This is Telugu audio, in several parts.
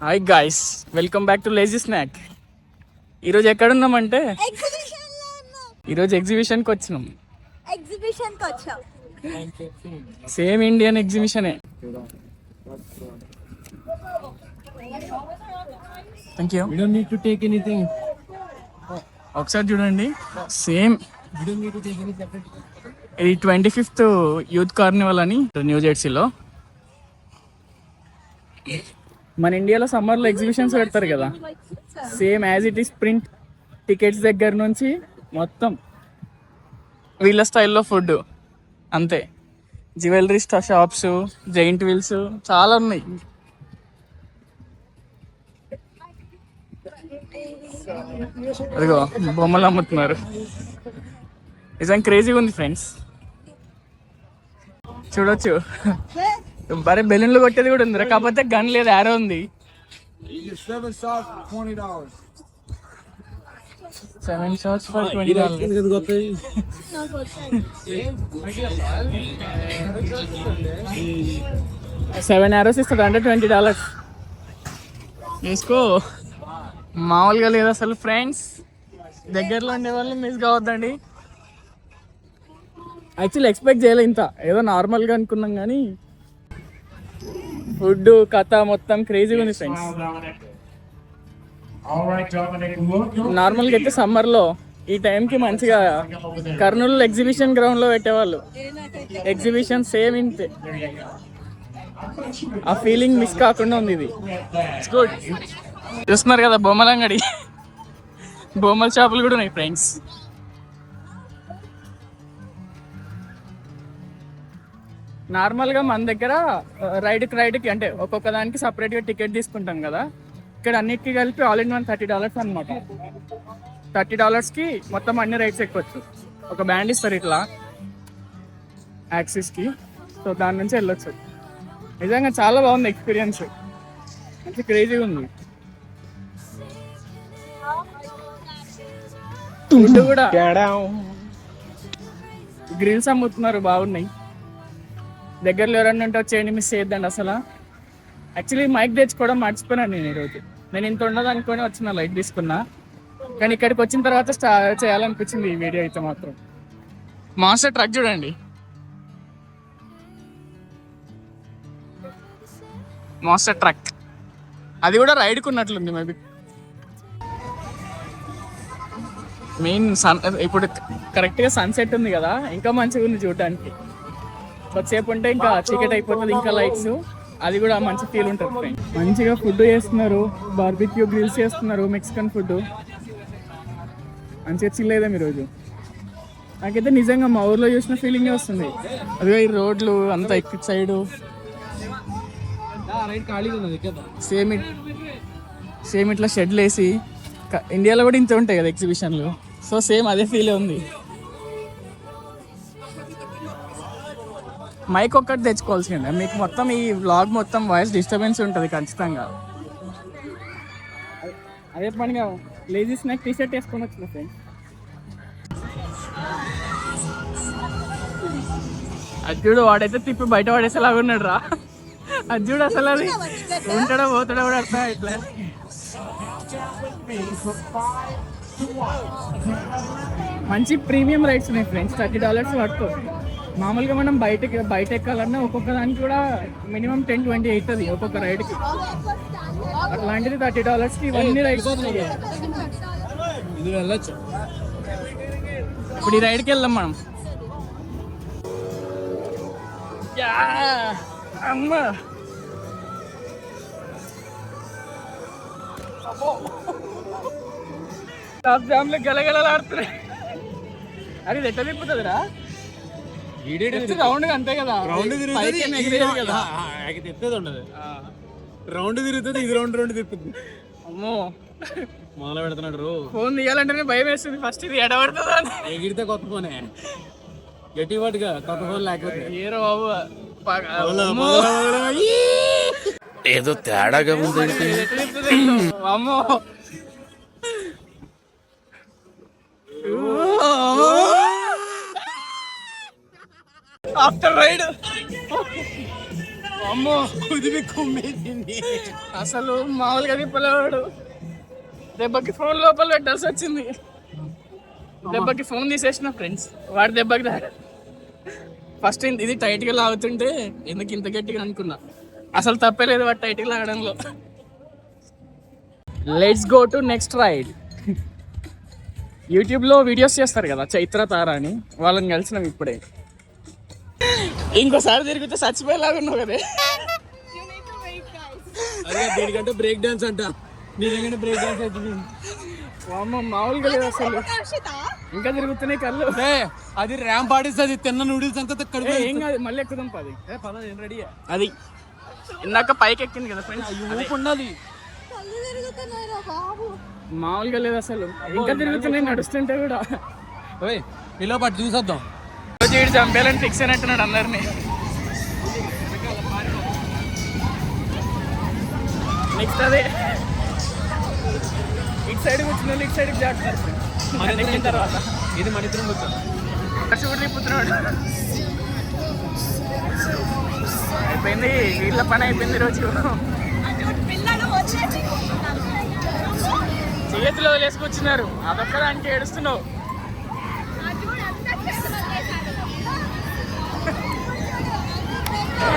Hi guys, welcome back to Lazy Snack. ఈరోజు ఎక్కడున్నామంటే ఈరోజు ఎగ్జిబిషన్కి వచ్చినాం. సేమ్ ఇండియన్ ఎగ్జిబిషనే. Thank you. ఒకసారి చూడండి, సేమ్. ఇది 25th యూత్ కార్నివల్ అని న్యూ జెర్సీలో. మన ఇండియాలో సమ్మర్లో ఎగ్జిబిషన్స్ పెడతారు కదా, same as it is. Print tickets దగ్గర నుంచి మొత్తం వీళ్ళ స్టైల్లో ఫుడ్ అంతే. జ్యువెలరీ షాప్స్, జైంట్ వీల్స్ చాలా ఉన్నాయి. అదిగో బొమ్మలు అమ్ముతున్నారు. నిజంగా క్రేజీగా ఉంది ఫ్రెండ్స్, చూడొచ్చు. బరే బెలూన్లు కొట్టేది కూడా ఉంది, కాకపోతే గన్ లేదు, ఆరో ఉంది. 7 shots for $20. 7 arrows ఇస్తాడు అంటే $20. వేసుకో. మామూలుగా లేదు అసలు ఫ్రెండ్స్. దగ్గరలో ఉండే వాళ్ళు మిస్ కావద్దండి. యాక్చువల్లీ ఎక్స్పెక్ట్ చేయలే ఇంత, ఏదో నార్మల్గా అనుకున్నాం కానీ ఫుడ్ కథ మొత్తం క్రేజీగా ఉంది ఫ్రెండ్స్. నార్మల్గా అయితే సమ్మర్లో ఈ టైంకి మంచిగా కర్నూలు ఎగ్జిబిషన్ గ్రౌండ్లో పెట్టేవాళ్ళు. ఎగ్జిబిషన్ సేమ్ ఇంతే, ఆ ఫీలింగ్ మిస్ కాకుండా ఉంది. ఇది ఇట్స్ గుడ్. చూస్తున్నారు కదా బొమ్మల అంగడి, బొమ్మల షాపులు కూడా ఉన్నాయి ఫ్రెండ్స్. నార్మల్గా మన దగ్గర రైడ్కి అంటే ఒక్కొక్క దానికి సపరేట్గా టికెట్ తీసుకుంటాం కదా, ఇక్కడ అన్నిటికీ కలిపి ఆల్ ఇన్ వన్ $30 అనమాట. $30కి మొత్తం అన్ని రైడ్స్ ఎక్కొచ్చు. ఒక బ్యాండ్ ఇస్తారు ఇట్లా యాక్సిస్కి, సో దాని నుంచి వెళ్ళొచ్చు. నిజంగా చాలా బాగుంది ఎక్స్పీరియన్స్, మంచి క్రేజీగా ఉంది. ఫుడ్ కూడా గ్రిల్స్ అమ్ముతున్నారు, బాగున్నాయి. దగ్గరలో ఎవరన్నా ఉంటే వచ్చేయండి, మిస్ చేయొద్దండి అసలు. యాక్చువల్లీ మైక్ తెచ్చుకోవడం మర్చిపోయినాను నేను ఈరోజు. నేను ఇంత ఉండదు అనుకొని వచ్చిన, లైట్ తీసుకున్నా. కానీ ఇక్కడికి వచ్చిన తర్వాత చేయాలనిపించింది ఈ వీడియో అయితే మాత్రం. మాస్టర్ ట్రక్ చూడండి, మాస్టర్ ట్రక్. అది కూడా రైడ్కి ఉన్నట్లుంది మేబీ. మెయిన్ ఇప్పుడు కరెక్ట్గా సన్సెట్ ఉంది కదా, ఇంకా మంచిగా ఉంది చూడడానికి. కొద్దిసేపు ఉంటే ఇంకా చీకటి అయిపోతుంది, ఇంకా లైట్స్, అది కూడా మంచి ఫీల్ ఉంటుంది. మంచిగా ఫుడ్ చేస్తున్నారు, బార్బిక్యూ గ్రిల్స్ చేస్తున్నారు, మెక్సికన్ ఫుడ్. మంచిగా చిల్ అయ్యాం ఈరోజు. నాకైతే నిజంగా మా ఊర్లో చూసిన ఫీలింగే వస్తుంది. అదిగో ఈ రోడ్లు అంతా ఇటు సైడు సేమ్ ఇట్లా షెడ్లు వేసి, ఇండియాలో కూడా ఇంత ఉంటాయి కదా ఎగ్జిబిషన్లు, సో సేమ్ అదే ఫీలే ఉంది. మైక్ ఒక్కటి తెచ్చుకోవాల్సిందే, మీకు మొత్తం ఈ వ్లాగ్ మొత్తం వాయిస్ డిస్టర్బెన్స్ ఉంటుంది ఖచ్చితంగా. అదే పనిగా లేజీ స్నాక్ టీ-షర్ట్ వేసుకొని వచ్చిన ఫ్రెండ్స్. అజ్జుడు వాడైతే తిప్పి బయట పడేసేలాగా ఉన్నాడు రా. అజ్జుడు అసలు అది ఉంటాడో పోతాడో కూడా అర్థం ఇట్లా. మంచి ప్రీమియం రైడ్స్ ఉన్నాయి ఫ్రెండ్స్, $30 పట్టుకో. మామూలుగా మనం బయట ఎక్కాలన్నా ఒక్కొక్క దానికి కూడా మినిమం 10-20 అవుతుంది ఒక్కొక్క రైడ్కి. అట్లాంటిది $30కి ఇవన్నీ రైడ్స్ వస్తున్నాయి. ఇది వెళ్ళచ్చు. ఇప్పుడు ఈ రైడ్కి వెళ్దాం మనం. అమ్మా టాప్ జామ్లో గలగలలాడుతున్నాయి. అది ఎట్లా తిప్పుతుందిరా? రౌండ్ అంతే కదా, రౌండ్ తిరుగుతుంది కదా, తిప్పేది ఉండదు. రౌండ్ తిరుగుతుంది, ఇది రౌండ్ తిప్పుతుంది. అమ్మో మొదలు పెడుతున్నాడు. ఫోన్ తీయాలంటేనే భయం వేస్తుంది ఫస్ట్, ఇది ఎడబడుతుందా అని. ఎగిరితే కొత్త ఫోనే, గట్టి పట్టుగా కొత్త ఫోన్ లేకపోతే ఏరో బాబు. ఏదో తేడాగా ఉందంటే. అమ్మో ఆఫ్టర్ రైడ్ అమ్మో అసలు మామూలుగా తిప్పలేవాడు. దెబ్బకి ఫోన్ లోపల పెట్టాల్సి వచ్చింది. దెబ్బకి ఫోన్ తీసేసిన ఫ్రెండ్స్, వాడి దెబ్బకి ఫస్ట్ ఇది టైట్గా లాగుతుంటే ఎందుకు ఇంత గట్టిగా అనుకున్నా. అసలు తప్పలేదు వాడు టైట్గా లాగడంలో. Let's go to next ride. యూట్యూబ్లో వీడియోస్ చేస్తారు కదా చైత్ర తార అని, వాళ్ళని కలిసినాం ఇప్పుడే. ఇంకోసారి తిరిగితే చచ్చిపోయేలాగా ఉన్నావు కదే. అదే దీనికంటే బ్రేక్ డాన్స్ అంట, నీ దగ్గర బ్రేక్ డాన్స్ అవుతుంది. మామూలుగా లేదు అసలు, ఇంకా తిరుగుతున్నాయి కళ్ళు. అది ర్యాంప్ ఆడిస్తుంది, తిన్న నూడిల్స్ అంతా ఏం కాదు, మళ్ళీ ఎక్కుదాం పది. రెడీ. అది ఇందాక పైకి ఎక్కింది కదా ఫ్రెండ్స్, ఊపు ఉన్నది. మామూలుగా లేదు అసలు, ఇంకా తిరుగుతున్నాయి నడుస్తుంటే కూడా. ఇలా పట్టు చూసేద్దాం. వీడు చంపేయాలని ఫిక్స్ అయినట్టున్నాడు అందరినీ. నెక్స్ట్ అదే ఇటు సైడ్ కూర్చున్న ఇటు సైడ్కి జాగ్రత్త. ఎక్కిన తర్వాత ఇది మన ఇద్దరం కూర్చోం. కసి కూడా తిప్పుతున్నాడు. అయిపోయింది, వీళ్ళ పని అయిపోయింది రోజు. చేతిలో వదిలేసుకొచ్చినారు, అదొక్క దానికి ఏడుస్తున్నావు.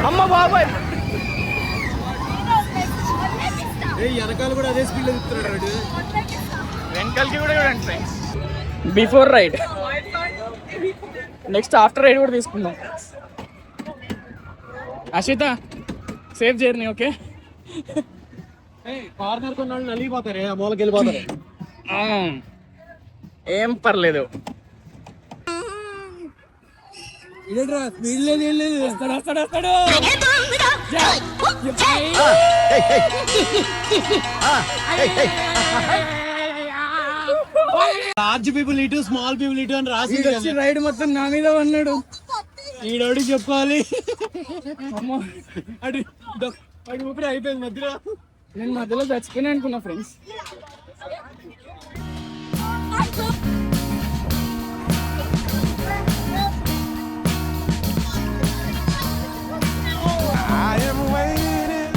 అమ్మ బాబాయ్, వెనకాల కూడా అదే స్పీడ్ లో తిప్పుతున్నాడు. వెనకాలకి కూడా చూడండి friends. Before ride, next after ride కూడా తీసుకుందాం. Ashita safe journey, okay. Corner కొన్న వాళ్ళు నలిగిపోతారు, ఆ మూలకి వెళ్ళిపోతారు. ఏం పర్లేదు. ఇదేంట్రా స్పీడ్ లేదు, ఏం లేదు. వస్తాడు. లార్జ్ పీపుల్ ఇటు, స్మాల్ పీపుల్ ఇటు అని రాసి రైడ్ మొత్తం నా మీద ఉన్నాడు. ఈడోడి చెప్పాలి. అటు ఊపిరి అయిపోయింది మధ్యలో. నేను మధ్యలో చచ్చిపోయినా అనుకున్నా friends. I am waiting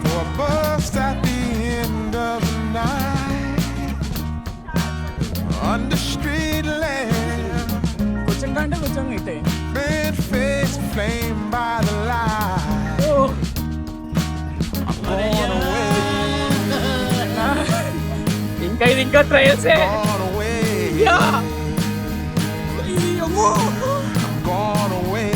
for a bus at the end of the night under street lamp, కూర్చుంటా అంటే కూర్చొని ఇట్టే. bed face flame by the light. I'm gone away, ఇంకా ట్రయల్సే. gone away, gone away,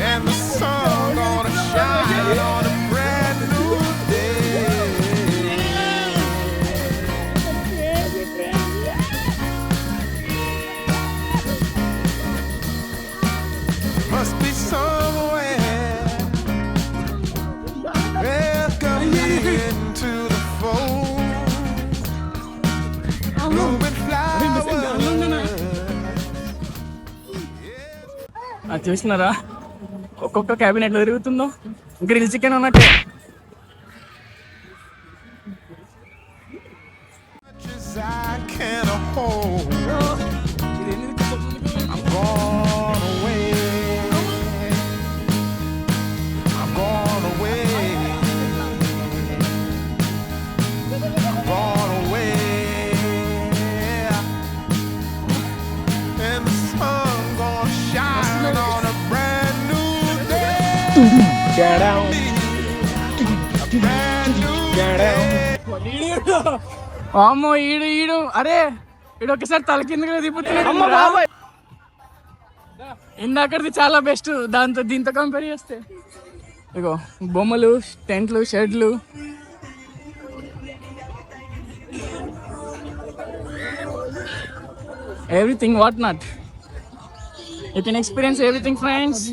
and the sun gonna shine on a brand new day. Must be somewhere. Welcome into the fold. Blooming flowers. అది చూసినారా ఒక్కొక్క క్యాబిన్ ఎట్లా తిరుగుతుందో. గ్రిల్ చికెన్ అన్నట్టే. Much as I can hold. I'm gone away. I'm gone away. I'm gone away. And the sun gonna shine on a brand new day. A brand new day. అమ్మో ఈడు అరే ఈడు ఒకసారి తల కిందగా తిప్పుతున్నాడు. ఇందాకది చాలా బెస్ట్ దీంతో కంపేర్ చేస్తే. ఇగో బొమ్మలు, టెంట్లు, షెడ్లు. Everything what not. You can experience everything friends.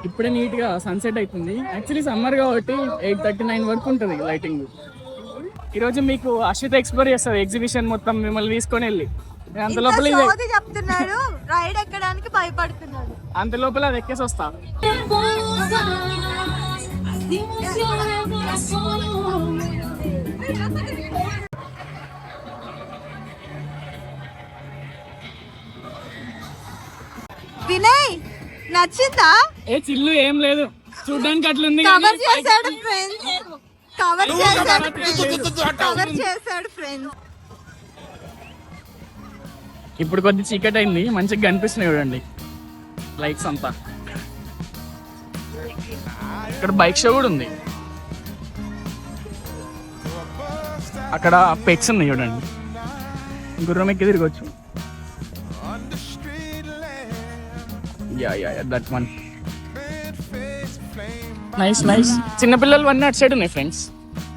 ఇప్పుడే నీట్గా సన్సెట్ అవుతుంది. యాక్చువల్లీ సమ్మర్ కాబట్టి 8:39 వరకు ఉంటుంది లైటింగ్. ఈరోజు మీకు అశ్విత ఎక్స్ప్లోర్ చేస్తుంది ఎగ్జిబిషన్ మొత్తం, మిమ్మల్ని తీసుకొని వెళ్ళి. అంత లోపల చెప్తున్నాడు, రైడ్ ఎక్కడానికి భయపడుతున్నాడు. అంత లోపల అది ఎక్కేసి వస్తా. వినయ్ నచ్చిందా? ఏ చిల్లు ఏం లేదు, చూడ్డానికి అట్లుంది. కవర్ చేశాడు ఫ్రెండ్స్, కవర్ చేశాడు ఫ్రెండ్స్. ఇప్పుడు కొద్ది చీకటి అయింది, మంచిగా కనిపిస్తున్నాయి చూడండి లైట్స్ అంతా. ఇక్కడ బైక్ షో కూడా ఉంది. అక్కడ పెక్స్ ఉన్నాయి చూడండి, గుర్రం ఎక్కి తిరగచ్చు. That one nice nice. చిన్నపిల్లలు అన్నీ అటు సైడ్ ఉన్నాయి ఫ్రెండ్స్,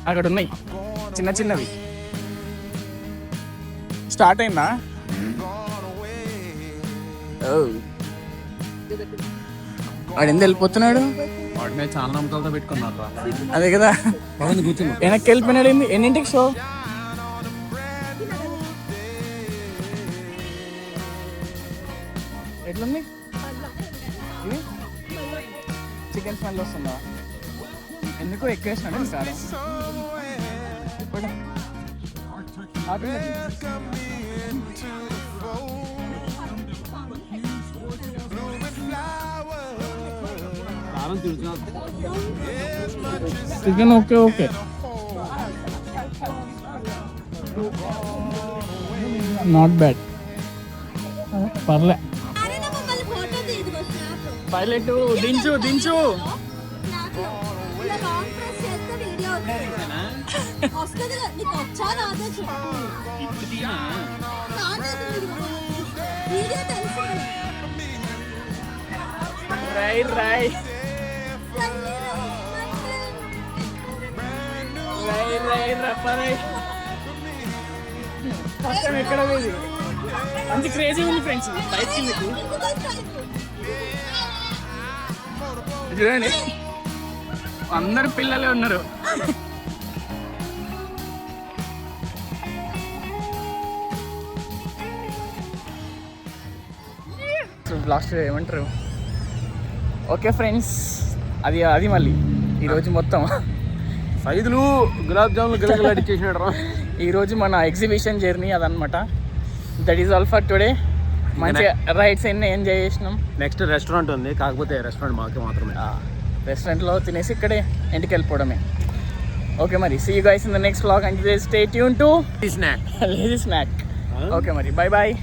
అక్కడ ఉన్నాయి చిన్న చిన్నవి. స్టార్ట్ అయిందా? వాడు ఎంత వెళ్ళిపోతున్నాడు? వాడి మీద చాలా నమ్మకాలతో పెట్టుకున్నారు. అదే కదా, కూర్చున్నా వెనక్కి వెళ్ళిపోయినాడు. ఎన్నింటికి షో? ఎట్లుంది? చికెన్ స్మెల్ వస్తుందా? ఎందుకో ఎక్కువ వేసినాడు కారం. Chicken okay okay, not bad, పర్లే. పైలట్ దించు దించు. రై రై రై రై రై. పక్కన ఎక్కడ పోయింది? మంచి క్రేజీ ఉంది ఫ్రెండ్స్ బైక్ మీకు. చూడండి అందరు పిల్లలే ఉన్నారు. లాస్ట్ ఏమంటారు? ఓకే ఫ్రెండ్స్, అది మళ్ళీ ఈరోజు మొత్తం సైదులు గులాబ్ జాములు గిలగిలా అడిచేసినాడు రా. ఈరోజు మన ఎగ్జిబిషన్ జర్నీ అదనమాట. That is all for today. మంచిగా రైడ్స్ అన్నీ ఎంజాయ్ చేసినాం. నెక్స్ట్ రెస్టారెంట్ ఉంది, కాకపోతే రెస్టారెంట్ మాకే మాత్రమే. రెస్టారెంట్లో తినేసి ఇక్కడే ఇంటికి వెళ్ళిపోవడమే. ఓకే మరి, see you guys in the next vlog and stay tune to snack lazy snack. Okay మరి, బై బాయ్.